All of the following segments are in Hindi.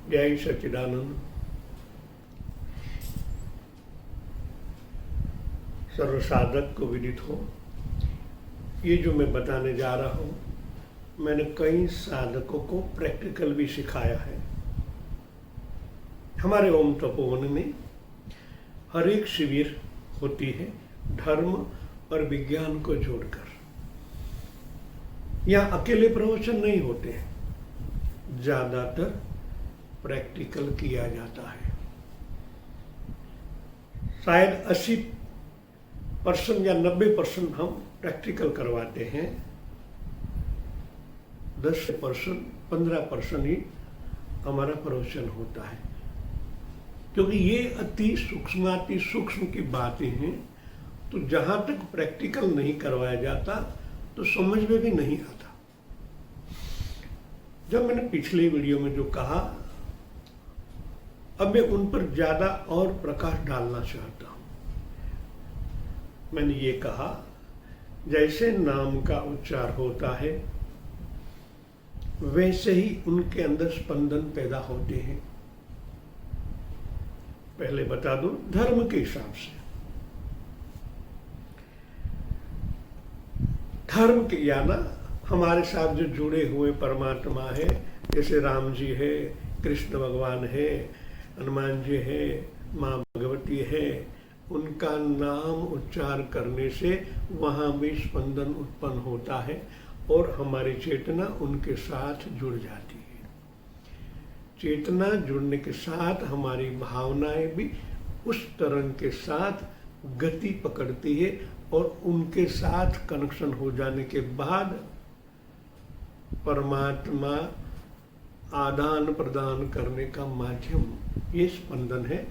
जय सच्चिदानंद। सर्व साधक को विदित हो, ये जो मैं बताने जा रहा हूँ, मैंने कई साधकों को प्रैक्टिकल भी सिखाया है। हमारे ओम तपोवन में हर एक शिविर होती है धर्म और विज्ञान को जोड़कर। यहाँ अकेले प्रवचन नहीं होते हैं, ज्यादातर प्रैक्टिकल किया जाता है। शायद 80% या 90% हम प्रैक्टिकल करवाते हैं, 10% 15% ही हमारा प्रवचन होता है, क्योंकि ये अति सूक्ष्म की बातें हैं। तो जहां तक प्रैक्टिकल नहीं करवाया जाता तो समझ में भी नहीं आता। जब मैंने पिछले वीडियो में जो कहा, अब मैं उन पर ज्यादा और प्रकाश डालना चाहता हूं। मैंने ये कहा, जैसे नाम का उच्चार होता है वैसे ही उनके अंदर स्पंदन पैदा होते हैं। पहले बता दूं, धर्म के हिसाब से धर्म के या ना हमारे साथ जो जुड़े हुए परमात्मा है, जैसे राम जी है, कृष्ण भगवान है, हनुमान जी है, माँ भगवती है, उनका नाम उच्चार करने से वहां भी स्पंदन उत्पन्न होता है और हमारी चेतना उनके साथ जुड़ जाती है। चेतना जुड़ने के साथ हमारी भावनाएं भी उस तरंग के साथ गति पकड़ती है और उनके साथ कनेक्शन हो जाने के बाद परमात्मा आदान प्रदान करने का माध्यम ये स्पंदन है।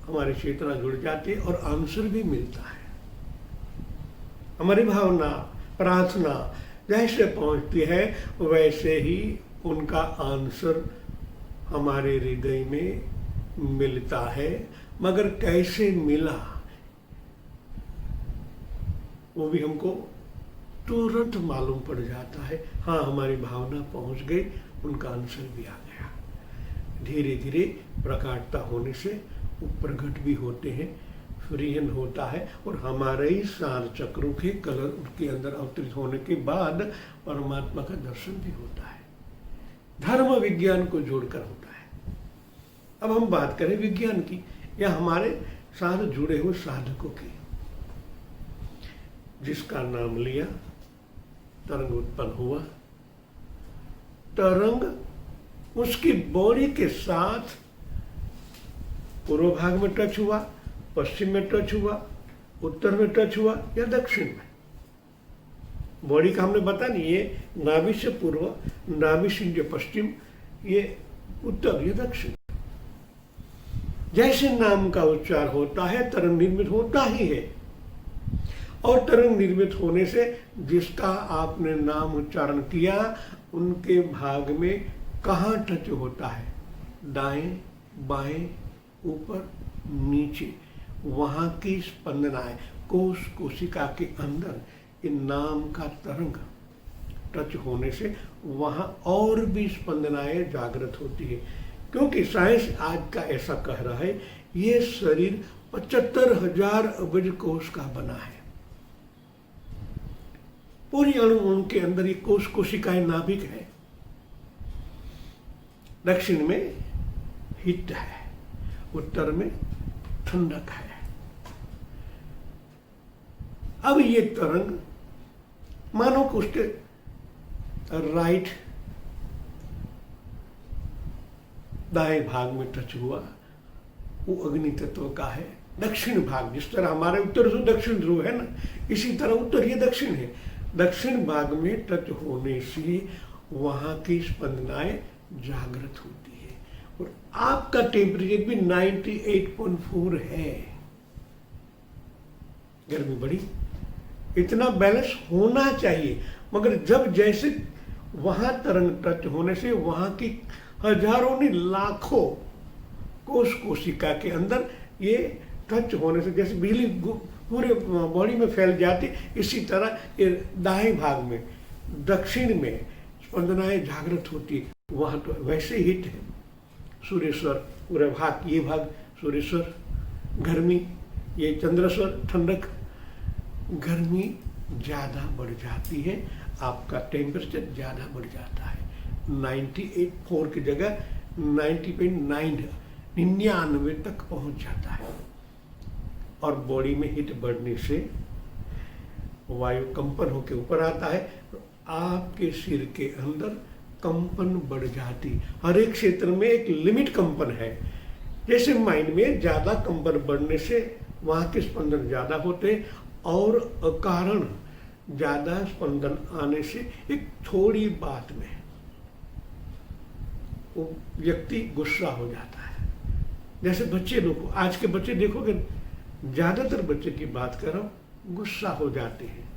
हमारी चेतना जुड़ जाती है और आंसर भी मिलता है। हमारी भावना प्रार्थना जैसे पहुंचती है वैसे ही उनका आंसर हमारे हृदय में मिलता है। मगर कैसे मिला वो भी हमको तुरंत मालूम पड़ जाता है। हाँ, हमारी भावना पहुंच गई, उनका आंसर भी आ गया। धीरे धीरे प्रकाशता होने से वो प्रकट भी होते हैं, फ्रीहन होता है और हमारे ही 4 चक्रों के कलर उसके अंदर अवतरित होने के बाद परमात्मा का दर्शन भी होता है। धर्म विज्ञान को जोड़कर होता है। अब हम बात करें विज्ञान की या हमारे साथ जुड़े हुए साधकों की। जिसका नाम लिया, तरंग उत्पन्न हुआ, तरंग उसकी बॉडी के साथ पूर्व भाग में टच हुआ, पश्चिम में टच हुआ, उत्तर में टच हुआ या दक्षिण में। बॉडी का हमने बता नहीं, ये नाभि से पूर्व, नाभि से पश्चिम, ये उत्तर, ये दक्षिण। जैसे नाम का उच्चार होता है तरंग निर्मित होता ही है और तरंग निर्मित होने से जिसका आपने नाम उच्चारण किया उनके भाग में कहाँ टच होता है, दाएं बाएं ऊपर नीचे, वहां की स्पंदनाएं कोश कोशिका के अंदर इन नाम का तरंग टच होने से वहां और भी स्पंदनाएं जागृत होती है। क्योंकि साइंस आज का ऐसा कह रहा है ये शरीर 75,000 अब्ज कोश का बना है। पूरी अणु उनके अंदर ये कोश कोशिकाएं नाभिक है। दक्षिण में हिट है, उत्तर में ठंडक है। अब ये तरंग मानो कि उसके राइट दाएं भाग में टच हुआ, वो अग्नि तत्व का है। दक्षिण भाग, जिस तरह हमारे उत्तर से दक्षिण ध्रुव है ना, इसी तरह उत्तर ये दक्षिण है। दक्षिण भाग में टच होने से वहां की स्पंदनाएं जागृत होती है और आपका टेम्परेचर भी 98.4 है। गर्मी बढ़ी, इतना बैलेंस होना चाहिए। मगर जब जैसे वहां तरंग टच होने से वहां की हजारों नहीं लाखों कोश कोशिका के अंदर ये टच होने से जैसे बिजली पूरे बॉडी में फैल जाती, इसी तरह ये दाएं भाग में दक्षिण में स्पंदनाएं जागृत होती, वहां तो वैसे हिट है। सूर्यस्वर, पूरा भाग, ये भाग सूर्यस्वर, गर्मी, ये चंद्रस्वर, ठंडक। गर्मी ज़्यादा बढ़ जाती है, आपका टेम्परेचर ज़्यादा बढ़ जाता है। 98.4 की जगह 90.9, 99 तक पहुंच जाता है। और बॉडी में हीट बढ़ने से वायु कंपन होकर ऊपर आता है, तो आपके सिर के अंदर कंपन बढ़ जाती। हर एक क्षेत्र में एक लिमिट कंपन है। जैसे माइंड में ज़्यादा कंपन बढ़ने से वहाँ के स्पंदन ज़्यादा होते, और अकारण ज़्यादा स्पंदन आने से एक थोड़ी बात में वो व्यक्ति गुस्सा हो जाता है। जैसे बच्चे लोग, आज के बच्चे देखोगे, ज़्यादातर बच्चे की बात कर रहा हूँ, गुस्सा हो जाते हैं,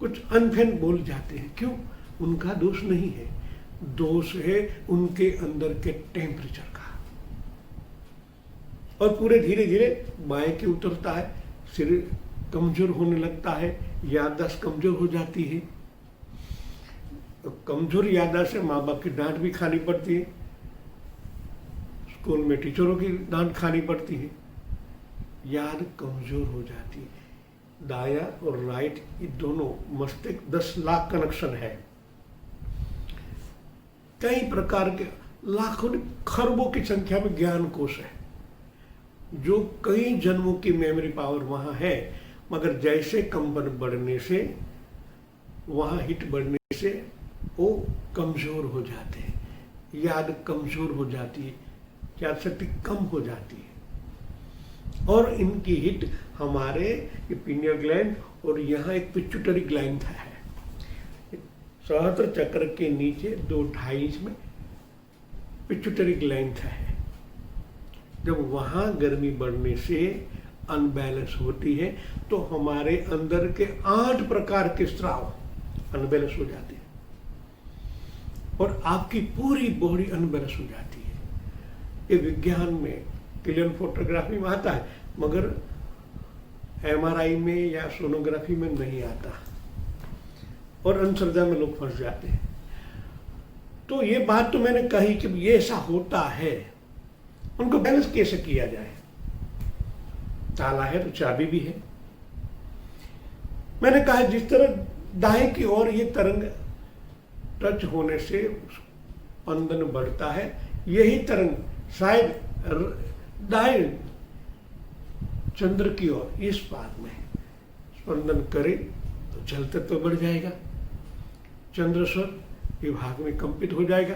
कुछ अनफैन बोल जाते हैं। क्यों? उनका दोष नहीं है, दोष है उनके अंदर के टेम्परेचर का। और पूरे धीरे धीरे बाएं के उतरता है, सिर कमजोर होने लगता है, याददाश्त कमजोर हो जाती है। कमजोर याददाश्त से माँ बाप की डांट भी खानी पड़ती है, स्कूल में टीचरों की डांट खानी पड़ती है, याद कमजोर हो जाती है। दाया और राइट, ये दोनों मस्तिष्क 10 लाख कनेक्शन है। कई प्रकार के लाखों खरबों की संख्या में ज्ञान कोश है, जो कई जन्मों की मेमोरी पावर वहां है। मगर जैसे कंपन बढ़ने से, वहां हिट बढ़ने से वो कमजोर हो जाते हैं, याद कमजोर हो जाती है, याद शक्ति कम हो जाती है। और इनकी हिट हमारे पीनियल ग्लैंड और यहाँ एक पिट्यूटरी ग्लैंड है, सहस्त्र चक्र के नीचे 2.5 इंच में पिट्यूटरी ग्लैंड है। जब वहाँ गर्मी बढ़ने से अनबैलेंस होती है, तो हमारे अंदर के 8 प्रकार के स्राव अनबैलेंस हो जाते हैं और आपकी पूरी बॉडी अनबैलेंस हो जाती है। ये विज्ञान में, क्लियर फोटोग्राफी में आता है, मगर MRI में या सोनोग्राफी में नहीं आता, और अंधश्रद्धा में लोग फंस जाते हैं। तो ये बात तो मैंने कही कि ये ऐसा होता है, उनको बैलेंस कैसे किया जाए। ताला है तो चाबी भी है। मैंने कहा जिस तरह दाएं की ओर ये तरंग टच होने से स्पंदन बढ़ता है, यही तरंग शायद दाएं चंद्र की ओर इस भाग में स्पंदन करे तो चलते तो बढ़ जाएगा, चंद्रस्वर विभाग में कंपित हो जाएगा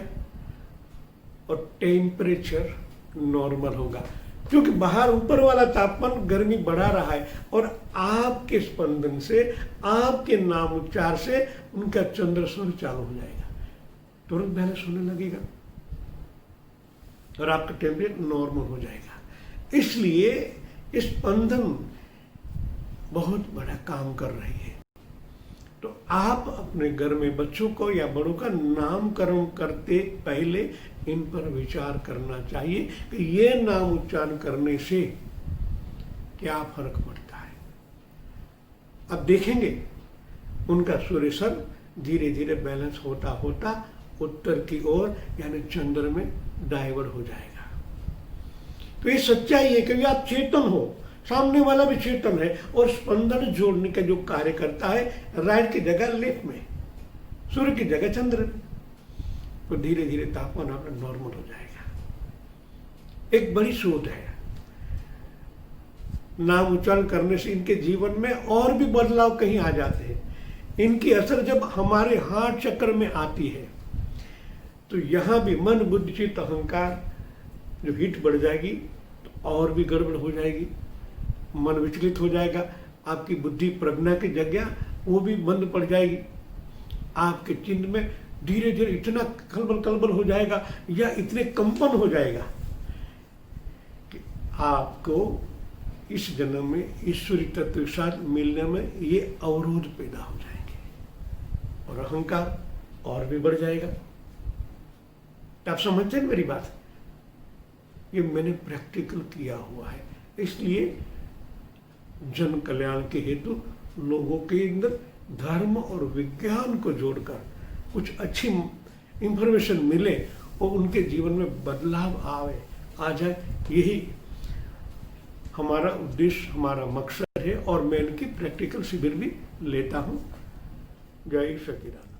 और टेम्परेचर नॉर्मल होगा। क्योंकि बाहर ऊपर वाला तापमान गर्मी बढ़ा रहा है और आपके स्पंदन से, आपके नाम उच्चार से उनका चंद्रस्वर चालू हो जाएगा, तुरंत बैलेंस होने लगेगा और आपका टेम्परेचर नॉर्मल हो जाएगा। इसलिए स्पंदन बहुत बड़ा काम कर रही है। तो आप अपने घर में बच्चों को या बड़ों का नामकरण करते पहले इन पर विचार करना चाहिए कि ये नाम उच्चारण करने से क्या फर्क पड़ता है। अब देखेंगे उनका सूर्यस्वर धीरे धीरे बैलेंस होता होता उत्तर की ओर यानी चंद्र में डाइवर्ट हो जाएगा। तो ये सच्चाई है क्योंकि आप चेतन हो, सामने वाला भी चेतन है और स्पंदन जोड़ने का जो कार्य करता है, राइट की जगह लेफ्ट में, सूर्य की जगह चंद्र में, तो धीरे धीरे तापमान अपना नॉर्मल हो जाएगा। एक बड़ी शोध है, नाम उच्चारण करने से इनके जीवन में और भी बदलाव कहीं आ जाते हैं। इनकी असर जब हमारे हार्ट चक्र में आती है तो यहां भी मन, बुद्धि, चित्त, अहंकार जो हिट बढ़ जाएगी तो और भी गड़बड़ हो जाएगी, मन विचलित हो जाएगा, आपकी बुद्धि प्रज्ञा की जगह वो भी बंद पड़ जाएगी, आपके चिन्ह में धीरे धीरे इतना कलबल हो जाएगा या इतने कंपन हो जाएगा कि आपको इस जन्म में ईश्वरी तत्व के साथ मिलने में ये अवरोध पैदा हो जाएंगे और अहंकार और भी बढ़ जाएगा। तो आप समझते हैं मेरी बात? ये मैंने प्रैक्टिकल किया हुआ है, इसलिए जन कल्याण के हेतु लोगों के अंदर धर्म और विज्ञान को जोड़कर कुछ अच्छी इंफॉर्मेशन मिले और उनके जीवन में बदलाव आ जाए, यही हमारा उद्देश्य, हमारा मकसद है। और मैं इनकी प्रैक्टिकल शिविर भी लेता हूँ। जय सच्चिदानंद।